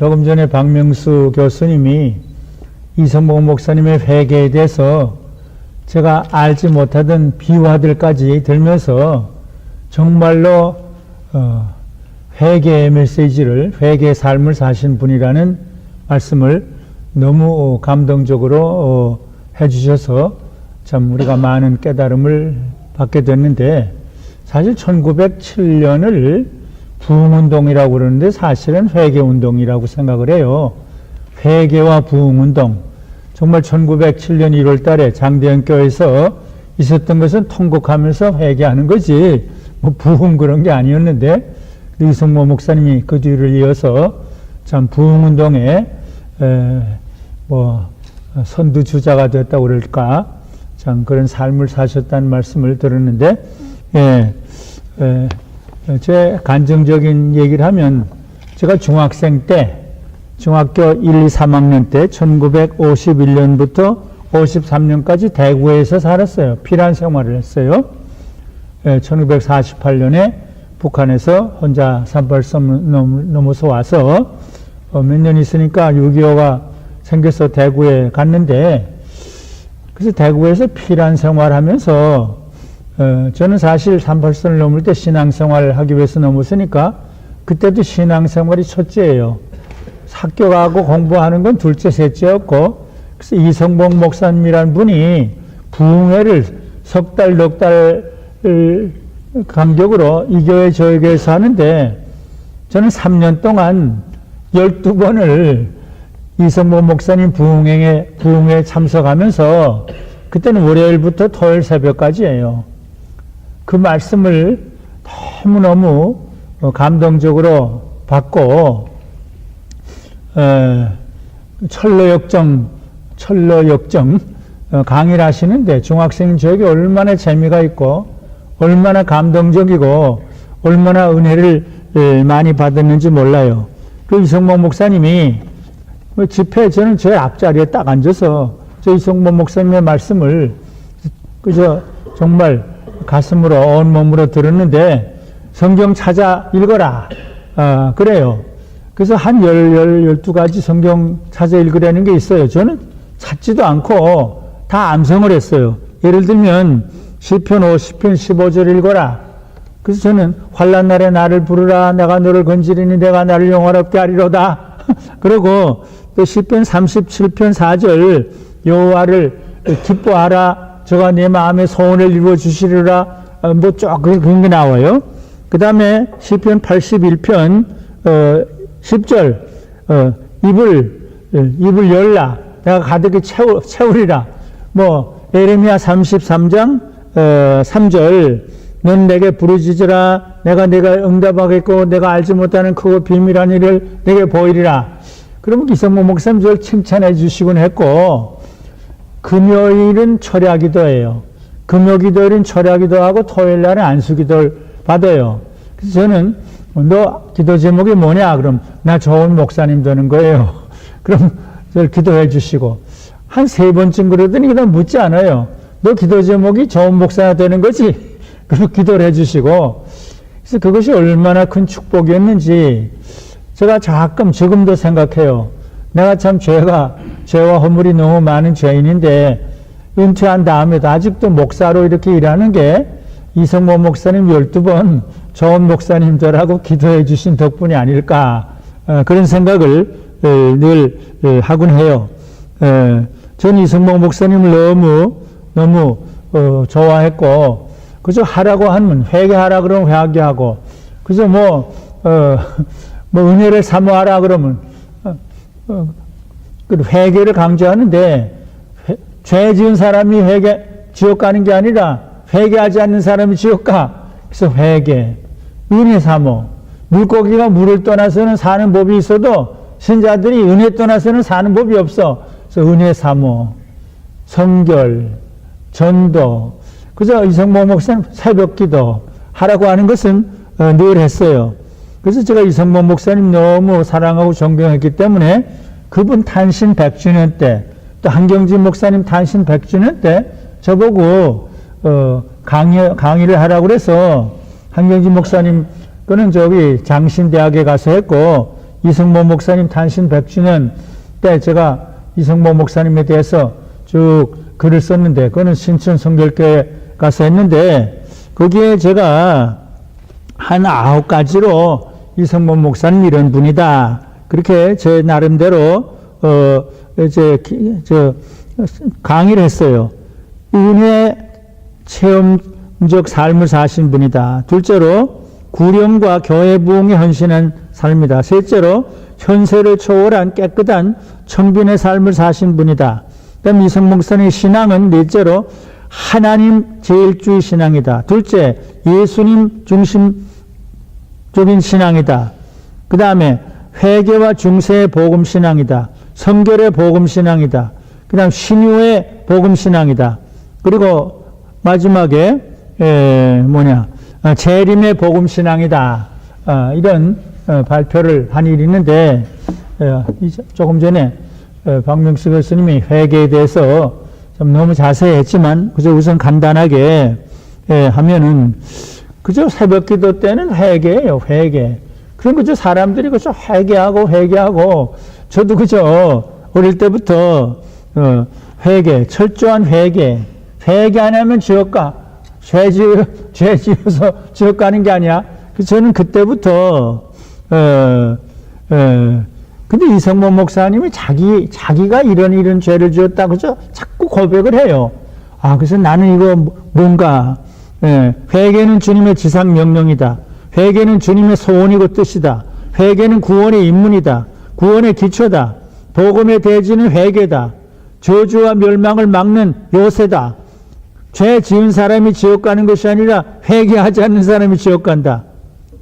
조금 전에 박명수 교수님이 이성복 목사님의 회개에 대해서 제가 알지 못하던 비화들까지 들면서 정말로 회개의 메시지를, 회개의 삶을 사신 분이라는 말씀을 너무 감동적으로 해주셔서 참 우리가 많은 깨달음을 받게 됐는데, 사실 1907년을 부흥운동이라고 그러는데 사실은 회개운동이라고 생각을 해요. 회개와 부흥운동. 정말 1907년 1월 달에 장대현 교회에서 있었던 것은 통곡하면서 회개하는 거지, 뭐 부흥 그런 게 아니었는데, 이성모 목사님이 그 뒤를 이어서 참 부흥운동에 선두주자가 됐다고 그럴까, 참 그런 삶을 사셨다는 말씀을 들었는데, 제 간증적인 얘기를 하면, 제가 중학생 때, 중학교 1, 2, 3학년 때 1951년부터 53년까지 대구에서 살았어요. 피란 생활을 했어요. 1948년에 북한에서 혼자 38섬 넘어서 와서 몇 년 있으니까 6.25가 생겨서 대구에 갔는데, 그래서 대구에서 피란 생활하면서 저는 사실 38선을 넘을 때 신앙생활을 하기 위해서 넘었으니까 그때도 신앙생활이 첫째예요. 학교 가고 공부하는 건 둘째, 셋째였고, 그래서 이성복 목사님이라는 분이 부흥회를 석 달, 넉 달 간격으로 이 교회 저 교회에서 하는데, 저는 3년 동안 12번을 이성복 목사님 부흥회에 참석하면서, 그때는 월요일부터 토요일 새벽까지예요. 그 말씀을 너무너무 감동적으로 받고, 철로역정 강의를 하시는데, 중학생인 저에게 얼마나 재미가 있고 얼마나 감동적이고 얼마나 은혜를 많이 받았는지 몰라요. 그 이성복 목사님이 집회, 저는 제 앞자리에 딱 앉아서 저 이성복 목사님의 말씀을 그저 정말 가슴으로 온몸으로 들었는데, 성경 찾아 읽어라, 그래요. 그래서 한 12가지 성경 찾아 읽으라는 게 있어요. 저는 찾지도 않고 다 암송을 했어요. 예를 들면 시편 50편 15절 읽어라. 그래서 저는 환난 날에 나를 부르라, 내가 너를 건지리니 내가 나를 영화롭게 하리로다. 그리고 또 시편 37편 4절 여호와를 기뻐하라, 저가 내 마음의 소원을 이루어 주시리라, 뭐 쭉 그런 게 나와요. 그 다음에 시편 81편 10절 입을 열라, 내가 가득히 채우리라. 뭐 예레미야 33장 3절 넌 내게 부르짖으라, 내가 응답하겠고 내가 알지 못하는 크고 비밀한 일을 내게 보이리라. 그러면 이성모 목사님 저를 칭찬해 주시곤 했고, 금요일은 철야기도예요. 금요기도일은 철야기도하고 토요일날은 안수기도를 받아요. 그래서 저는 너 기도 제목이 뭐냐? 그럼 나 좋은 목사님 되는 거예요. 그럼 저를 기도해 주시고, 한 3번쯤 그러더니 그다음 묻지 않아요. 너 기도 제목이 좋은 목사가 되는 거지? 그럼 기도를 해 주시고, 그래서 그것이 얼마나 큰 축복이었는지 제가 지금도 생각해요. 내가 참 죄와 허물이 너무 많은 죄인인데, 은퇴한 다음에도 아직도 목사로 이렇게 일하는 게 이성모 목사님 12번 좋은 목사님들하고 기도해 주신 덕분이 아닐까, 그런 생각을 늘 하곤 해요. 전 이성모 목사님을 너무 좋아했고, 그저 하라고 하면 회개하라 그러면 회개하고, 그저 은혜를 사모하라 그러면 회개를 강조하는데, 죄 지은 사람이 지옥 가는 게 아니라 회개하지 않는 사람이 지옥 가. 그래서 회개, 은혜 사모. 물고기가 물을 떠나서는 사는 법이 있어도 신자들이 은혜 떠나서는 사는 법이 없어. 그래서 은혜 사모, 성결, 전도. 그래서 이성모 목사님 새벽 기도 하라고 하는 것은 늘 했어요. 그래서 제가 이성모 목사님 너무 사랑하고 존경했기 때문에 그분 탄신 100주년 때, 또 한경진 목사님 탄신 100주년 때 저보고 강의를 하라고 그래서, 한경진 목사님 거는 장신대학에 가서 했고, 이성모 목사님 탄신 100주년 때 제가 이성모 목사님에 대해서 쭉 글을 썼는데, 그거는 신천 성결교회 가서 했는데, 거기에 제가 한 9가지로 이성모 목사님 이런 분이다, 그렇게 제 나름대로 강의를 했어요. 은혜 체험적 삶을 사신 분이다. 둘째로 구령과 교회 부흥에 헌신한 삶이다. 셋째로 현세를 초월한 깨끗한 청빈의 삶을 사신 분이다. 그다음 이성모 목사님의 신앙은 넷째로 하나님 제일주의 신앙이다. 둘째, 예수님 중심적인 신앙이다. 그 다음에 회개와 중세의 복음 신앙이다. 성결의 복음 신앙이다. 그 다음 신유의 복음 신앙이다. 그리고 마지막에 재림의 복음 신앙이다. 이런 발표를 한 일이 있는데, 조금 전에 박명수 교수님이 회개에 대해서 좀 너무 자세히 했지만, 그저 우선 간단하게 하면은, 그저 새벽 기도 때는 회개예요, 회개. 그럼 그저 사람들이 그저 회개하고, 저도 그저 어릴 때부터 회개, 철저한 회개 안 하면 지옥 가. 죄 지어서 지옥 가는 게 아니야. 저는 그때부터, 근데 이성모 목사님이 자기가 이런 죄를 지었다고 자꾸 고백을 해요. 그래서 나는 이거 뭔가, 회개는 주님의 지상 명령이다. 회개는 주님의 소원이고 뜻이다. 회개는 구원의 입문이다. 구원의 기초다. 복음의 대지는 회개다. 저주와 멸망을 막는 요새다. 죄 지은 사람이 지옥 가는 것이 아니라 회개하지 않는 사람이 지옥 간다.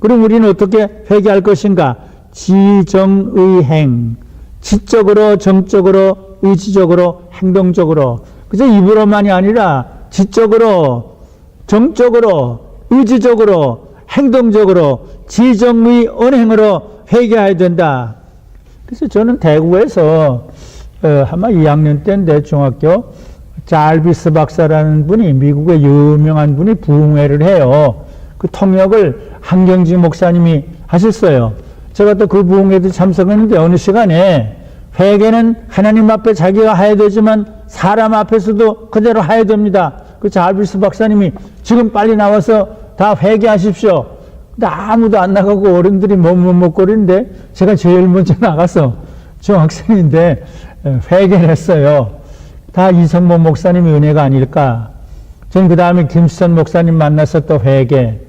그럼 우리는 어떻게 회개할 것인가? 지정의행. 지적으로, 정적으로, 의지적으로, 행동적으로. 그저 입으로만이 아니라 지적으로, 정적으로, 의지적으로, 행동적으로, 지정의 언행으로 회개해야 된다. 그래서 저는 대구에서 아마 2학년 때인데, 중학교, 잘비스 박사라는 분이, 미국의 유명한 분이 부흥회를 해요. 그 통역을 한경지 목사님이 하셨어요. 제가 또 그 부흥회도 참석했는데, 어느 시간에 회개는 하나님 앞에 자기가 해야 되지만 사람 앞에서도 그대로 해야 됩니다. 그 잘비스 박사님이 지금 빨리 나와서 다 회개하십시오. 근데 아무도 안 나가고 어른들이 머뭇거리는데, 제가 제일 먼저 나가서, 중학생인데 회개를 했어요. 다 이성모 목사님의 은혜가 아닐까. 전 그 다음에 김수선 목사님 만나서 또 회개.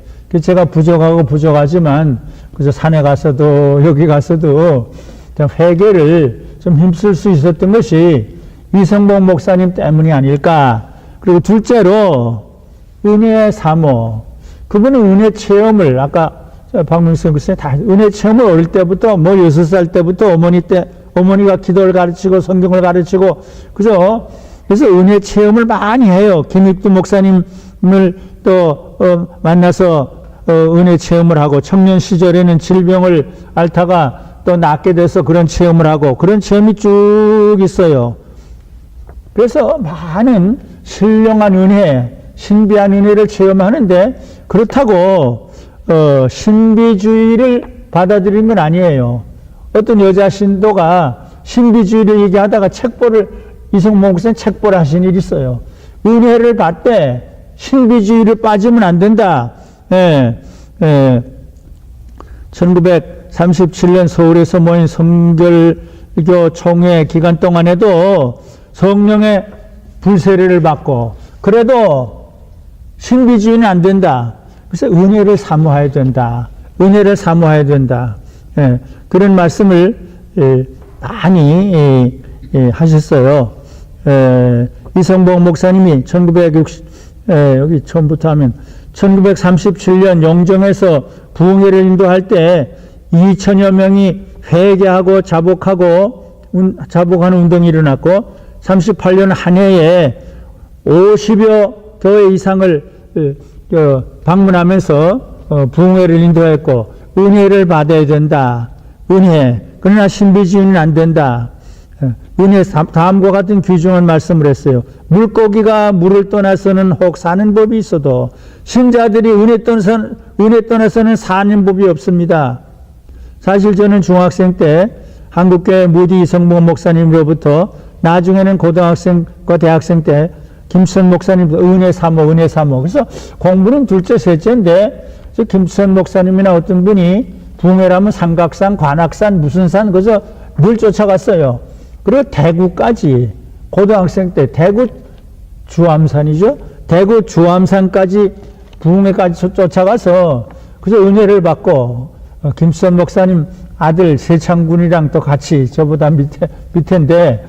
제가 부족하지만 그저 산에 가서도 여기 가서도 회개를 좀 힘쓸 수 있었던 것이 이성모 목사님 때문이 아닐까. 그리고 둘째로 은혜의 사모. 그분은 은혜 체험을, 아까 박명수 교수님 다 은혜 체험을 어릴 때부터 6살 때부터 어머니가 기도를 가르치고 성경을 가르치고, 그래서 은혜 체험을 많이 해요. 김익두 목사님을 또 만나서 은혜 체험을 하고, 청년 시절에는 질병을 앓다가 또 낫게 돼서 그런 체험을 하고, 그런 체험이 쭉 있어요. 그래서 많은 신령한 은혜, 신비한 은혜를 체험하는데, 그렇다고 신비주의를 받아들이는 건 아니에요. 어떤 여자 신도가 신비주의를 얘기하다가 이성모 목사님 책보를 하신 일이 있어요. 은혜를 받되 신비주의를 빠지면 안 된다. 1937년 서울에서 모인 성결교 총회 기간 동안에도 성령의 불세례를 받고, 그래도 신비주의는 안 된다. 그래서 은혜를 사모해야 된다. 은혜를 사모해야 된다. 그런 말씀을 많이 하셨어요. 이성복 목사님이 여기 처음부터 하면 1937년 영정에서 부흥회를 인도할 때 2천여 명이 회개하고 자복하는 운동이 일어났고, 38년 한 해에 50여 교회 이상을 방문하면서 부흥회를 인도했고, 은혜를 받아야 된다. 은혜. 그러나 신비주의는 안 된다. 은혜 다음과 같은 귀중한 말씀을 했어요. 물고기가 물을 떠나서는 혹 사는 법이 있어도 신자들이 은혜 떠나서는 사는 법이 없습니다. 사실 저는 중학생 때 한국교회 무디 이성봉 목사님으로부터 나중에는 고등학생과 대학생 때 김수선 목사님 은혜 사모. 그래서 공부는 둘째, 셋째인데 김수선 목사님이나 어떤 분이 붕해라면 삼각산, 관악산, 무슨 산, 그래서 늘 쫓아갔어요. 그리고 대구까지 고등학생 때 대구 주암산이죠. 대구 주암산까지 붕해까지 쫓아가서 그래서 은혜를 받고 김수선 목사님 아들 세창군이랑 또 같이 저보다 밑인데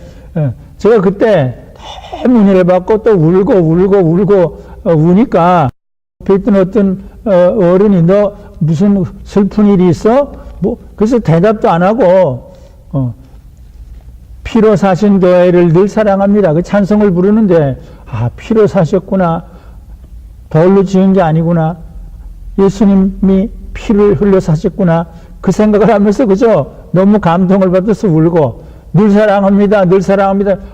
제가 그때 너무 은혜를 받고 또 울고 우니까 옆에 있던 어떤 어른이 너 무슨 슬픈 일이 있어? 뭐 그래서 대답도 안 하고 피로 사신 교회를 늘 사랑합니다. 그 찬송을 부르는데 피로 사셨구나. 돌로 지은 게 아니구나. 예수님이 피를 흘려 사셨구나. 그 생각을 하면서 그저 너무 감동을 받아서 울고 늘 사랑합니다.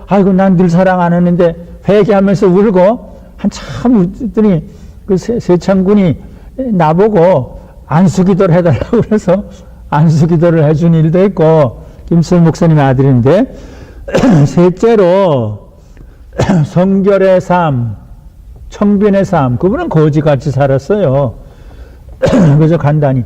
아이고 난 늘 사랑 안 했는데 회개하면서 울고 한참 울더니 그 세창군이 나보고 안수기도를 해달라고 그래서 안수기도를 해준 일도 있고 김수선 목사님의 아들인데 셋째로 성결의 삶, 청빈의 삶 그분은 거지같이 살았어요. 그래서 간단히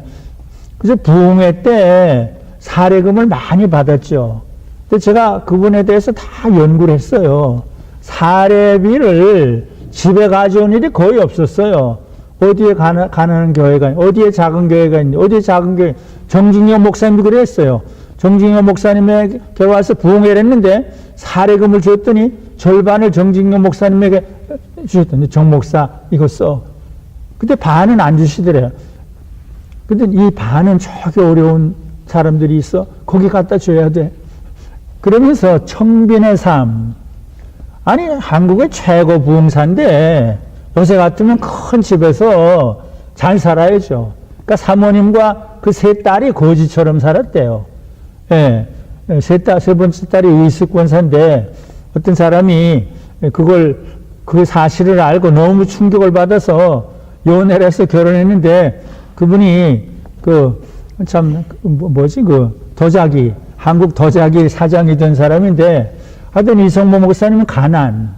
그래서 부흥회 때 사례금을 많이 받았죠. 근데 제가 그분에 대해서 다 연구를 했어요. 사례비를 집에 가져온 일이 거의 없었어요. 어디에 가는 교회가, 어디에 작은 교회가 있는지, 어디에 작은 교회, 정진영 목사님도 그랬어요. 정진영 목사님에게 와서 부흥회를 했는데 사례금을 줬더니 절반을 정진영 목사님에게 주셨더니 정 목사 이거 써. 근데 반은 안 주시더래요. 근데 이 반은 저기 어려운 사람들이 있어. 거기 갖다 줘야 돼. 그러면서 청빈의 삶. 아니 한국의 최고 부흥사인데 요새 같으면 큰 집에서 잘 살아야죠. 그러니까 사모님과 그 세 딸이 거지처럼 살았대요. 예, 세 번째 딸이 의식권사인데 어떤 사람이 그 사실을 알고 너무 충격을 받아서 연애를 해서 결혼했는데 그분이 도자기, 한국 도자기 사장이 된 사람인데 하여튼 이성모 목사님은 가난,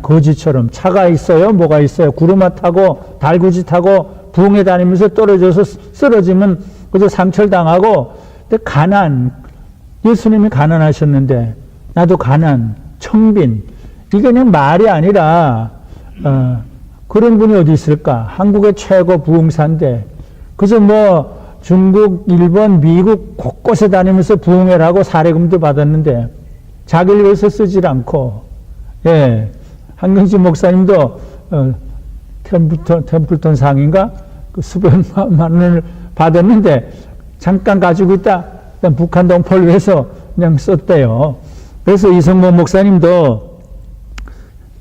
거지처럼 차가 있어요, 뭐가 있어요. 구르마 타고, 달구지 타고, 부흥회 다니면서 떨어져서 쓰러지면 그저 상처당하고, 근데 예수님이 가난하셨는데, 나도 청빈. 이게 그냥 말이 아니라, 그런 분이 어디 있을까? 한국의 최고 부흥사인데, 그래서 중국, 일본, 미국 곳곳에 다니면서 부흥회를 하고 사례금도 받았는데, 자기를 위해서 쓰질 않고, 예, 한경진 목사님도 템플턴 상인가 그 수백만 원을 받았는데 잠깐 가지고 있다 북한 동포를 위해서 그냥 썼대요. 그래서 이성모 목사님도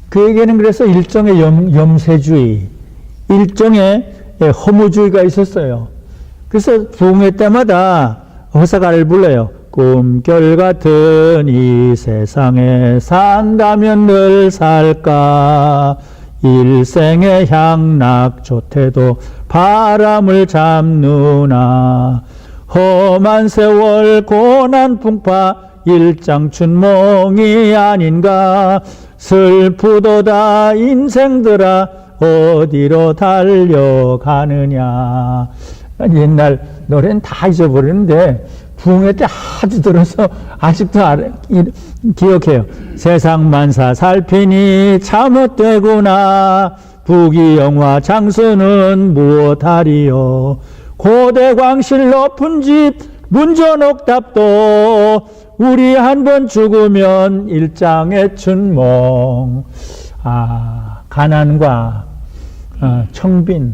그에게는 그래서 일종의 염세주의, 일종의 허무주의가 있었어요. 그래서 부흥회 때마다 허사가를 불러요. 꿈결 같은 이 세상에 산다면 늘 살까 일생의 향락 좋대도 바람을 잡누나 험한 세월 고난 풍파 일장춘몽이 아닌가 슬프도다 인생들아 어디로 달려가느냐. 옛날 노래는 다 잊어버리는데 부흥회 때 하도 들어서 아직도 기억해요. 세상 만사 살피니 참헛되구나 부귀영화 장수는 무엇하리요 고대 광실 높은 집 문전옥답도 우리 한번 죽으면 일장의 춘몽. 가난과 청빈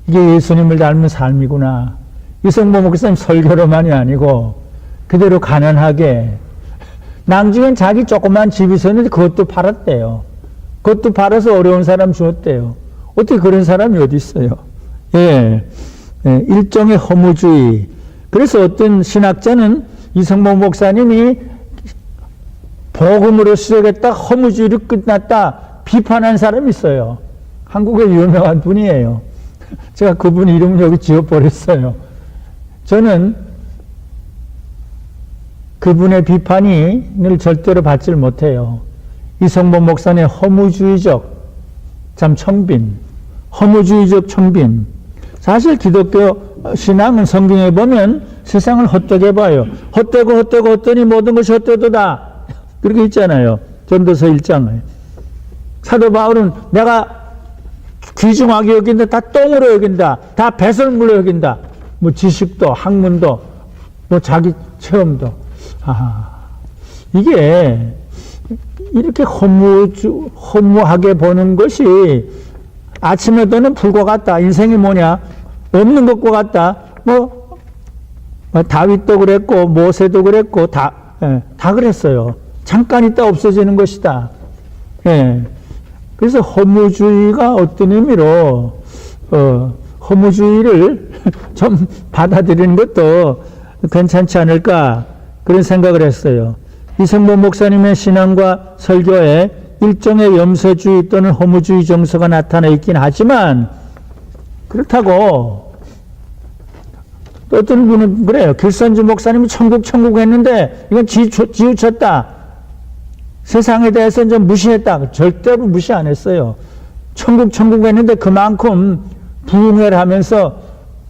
이게 예수님을 닮은 삶이구나. 이성모 목사님 설교로만이 아니고 그대로 가난하게 낭중엔 자기 조그만 집이 있었는데 그것도 팔았대요. 그것도 팔아서 어려운 사람 주었대요. 어떻게 그런 사람이 어디 있어요? 예, 일종의 허무주의. 그래서 어떤 신학자는 이성모 목사님이 복음으로 시작했다 허무주의로 끝났다 비판한 사람이 있어요. 한국의 유명한 분이에요. 제가 그분 이름을 여기 지어버렸어요. 저는 그분의 비판을 절대로 받질 못해요. 이성범 목사의 허무주의적 참 청빈, 허무주의적 청빈. 사실 기독교 신앙은 성경에 보면 세상을 헛되게 봐요. 헛되고 모든 것이 헛되도다. 그렇게 있잖아요. 전도서 1장에. 사도 바울은 내가 귀중하게 여긴다. 다 똥으로 여긴다. 다 배설물로 여긴다. 뭐 지식도 학문도 뭐 자기 체험도. 이게 이렇게 허무하게 보는 것이 아침에도는 불과 같다. 인생이 뭐냐? 없는 것과 같다. 뭐 다윗도 그랬고 모세도 그랬고 다 그랬어요. 잠깐 있다 없어지는 것이다. 예. 그래서 허무주의가 어떤 의미로 허무주의를 좀 받아들이는 것도 괜찮지 않을까 그런 생각을 했어요. 이성범 목사님의 신앙과 설교에 일종의 염세주의 또는 허무주의 정서가 나타나 있긴 하지만 그렇다고 또 어떤 분은 그래요. 길선주 목사님이 천국 했는데 이건 지우쳤다. 세상에 대해서 좀 무시했다. 절대로 무시 안 했어요. 천국 했는데 그만큼 부흥회를 하면서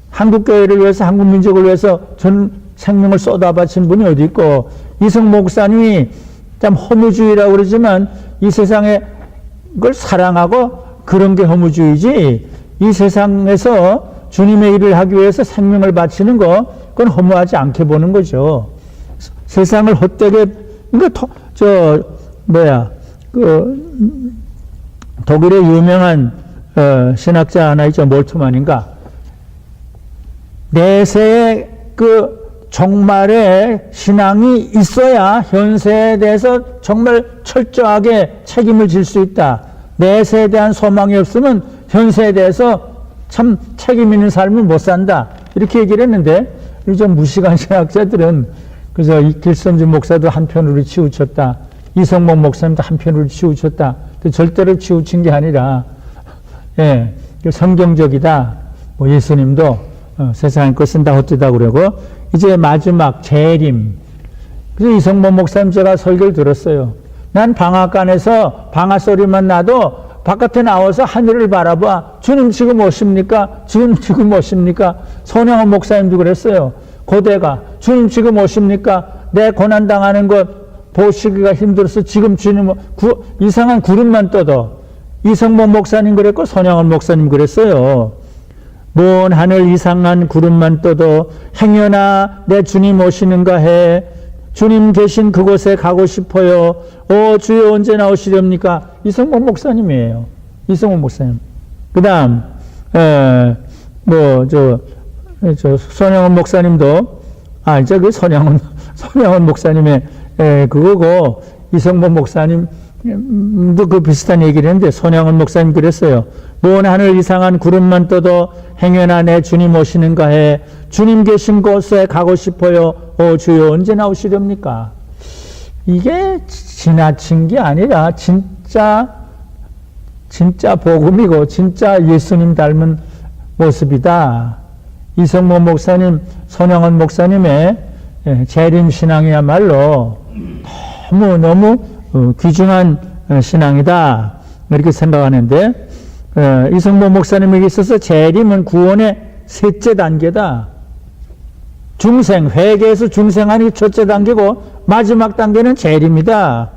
한국교회를 위해서 한국민족을 위해서 전 생명을 쏟아바친 분이 어디 있고 이성 목사님이 참 허무주의라고 그러지만 이 세상에 그걸 사랑하고 그런 게 허무주의지 이 세상에서 주님의 일을 하기 위해서 생명을 바치는 거 그건 허무하지 않게 보는 거죠. 세상을 헛되게 그러니까 독일의 유명한 신학자 하나 있죠. 몰트만인가. 내세의 정말의 신앙이 있어야 현세에 대해서 정말 철저하게 책임을 질 수 있다. 내세에 대한 소망이 없으면 현세에 대해서 참 책임 있는 삶을 못 산다. 이렇게 얘기를 했는데 좀 무식한 신학자들은 그래서 이 길선주 목사도 한편으로 치우쳤다. 이성범 목사님도 한편으로 치우쳤다. 절대로 치우친 게 아니라 성경적이다. 뭐 예수님도 세상의 것은 다 헛되다 그러고 이제 마지막 재림. 그래서 이성범 목사님 제가 설교를 들었어요. 난 방앗간에서 방아 소리만 나도 바깥에 나와서 하늘을 바라봐. 주님 지금 오십니까? 주님 지금 오십니까? 손영원 목사님도 그랬어요. 고대가 주님 지금 오십니까? 내 고난당하는 것 보시기가 힘들어서 지금 주님 이상한 구름만 떠도 이성범 목사님 그랬고 손영원 목사님 그랬어요. 먼 하늘 이상한 구름만 떠도 행여나 내 주님 오시는가 해. 주님 계신 그곳에 가고 싶어요. 주여 언제 나오시렵니까? 이성범 목사님이에요. 이성범 목사님. 그 다음, 손영원 목사님도, 손영원 목사님의, 그거고, 이성범 목사님도 그 비슷한 얘기를 했는데, 손영원 목사님 그랬어요. 먼 하늘 이상한 구름만 떠도 행여나 내 주님 오시는가 해. 주님 계신 곳에 가고 싶어요. 주여 언제 나오시렵니까? 이게 지나친 게 아니라 진짜 복음이고 진짜 예수님 닮은 모습이다. 이성범 목사님, 손영원 목사님의 재림 신앙이야말로 너무 귀중한 신앙이다. 이렇게 생각하는데 이성범 목사님에게 있어서 재림은 구원의 셋째 단계다. 중생, 회개에서 중생하니 첫째 단계고 마지막 단계는 재림이다.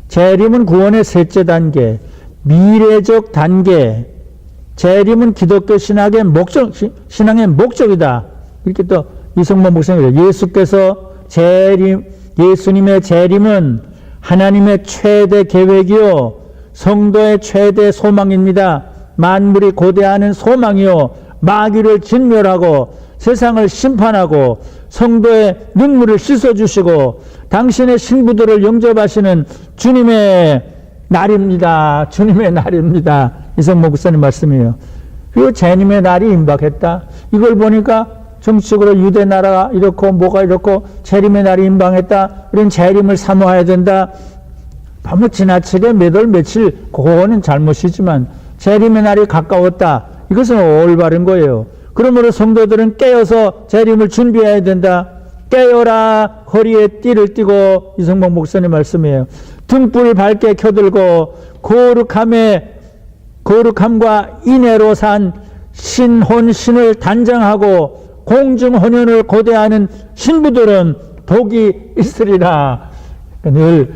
재림은 구원의 셋째 단계, 미래적 단계. 재림은 기독교 신앙의 목적이다. 이렇게 또 이성범 목사님이 예수께서 예수님의 재림은 하나님의 최대 계획이요 성도의 최대 소망입니다. 만물이 고대하는 소망이요 마귀를 진멸하고 세상을 심판하고 성도의 눈물을 씻어주시고 당신의 신부들을 영접하시는 주님의 날입니다. 주님의 날입니다. 이성범 목사님 말씀이에요. 그리고 재림의 날이 임박했다. 이걸 보니까 정치적으로 유대 나라가 이렇고 뭐가 이렇고 재림의 날이 임박했다. 이런 재림을 사모해야 된다. 너무 지나치게 몇 월 며칠 그거는 잘못이지만 재림의 날이 가까웠다. 이것은 올바른 거예요. 그러므로 성도들은 깨어서 재림을 준비해야 된다. 깨어라, 허리에 띠를 띠고, 이성봉 목사님 말씀이에요. 등불을 밝게 켜들고 거룩함과 인애로 산 신혼신을 단장하고 공중혼연을 고대하는 신부들은 복이 있으리라. 늘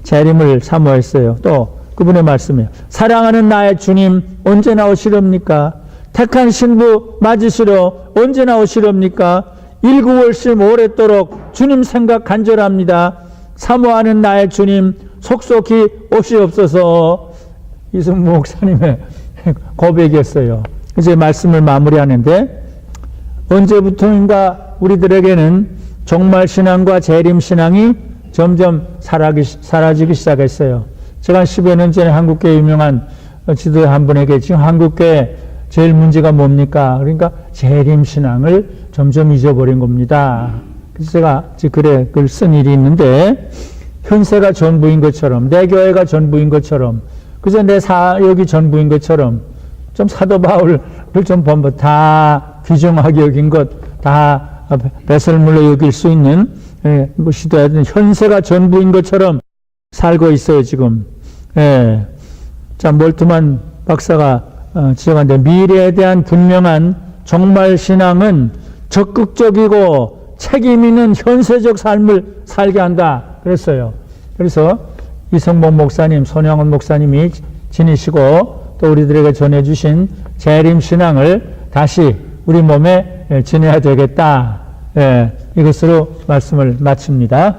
재림을 사모했어요. 또 그분의 말씀이에요. 사랑하는 나의 주님 언제 나오시렵니까? 택한 신부 맞으시러 언제 나오시렵니까? 일구월심 오랫도록 주님 생각 간절합니다. 사모하는 나의 주님 속속히 오시옵소서. 이승무 목사님의 고백이었어요. 이제 말씀을 마무리하는데, 언제부터인가 우리들에게는 종말신앙과 재림신앙이 점점 사라지기 시작했어요. 제가 10여 년 전에 한국계 유명한 지도자 한 분에게 지금 한국계 제일 문제가 뭡니까? 그러니까 재림신앙을 점점 잊어버린 겁니다. 그래서 제가 글을 쓴 일이 있는데, 현세가 전부인 것처럼, 내 교회가 전부인 것처럼, 그저 내 사역이 전부인 것처럼, 좀 사도 바울을 좀 보면 다 귀중하게 여긴 것, 다 배설물로 여길 수 있는, 시도해야 되는 현세가 전부인 것처럼 살고 있어요, 지금. 자, 몰트만 박사가 지적한데, 미래에 대한 분명한 종말신앙은 적극적이고 책임 있는 현세적 삶을 살게 한다. 그랬어요. 그래서 이성봉 목사님, 손영원 목사님이 지니시고 또 우리들에게 전해주신 재림신앙을 다시 우리 몸에 지내야 되겠다. 이것으로 말씀을 마칩니다.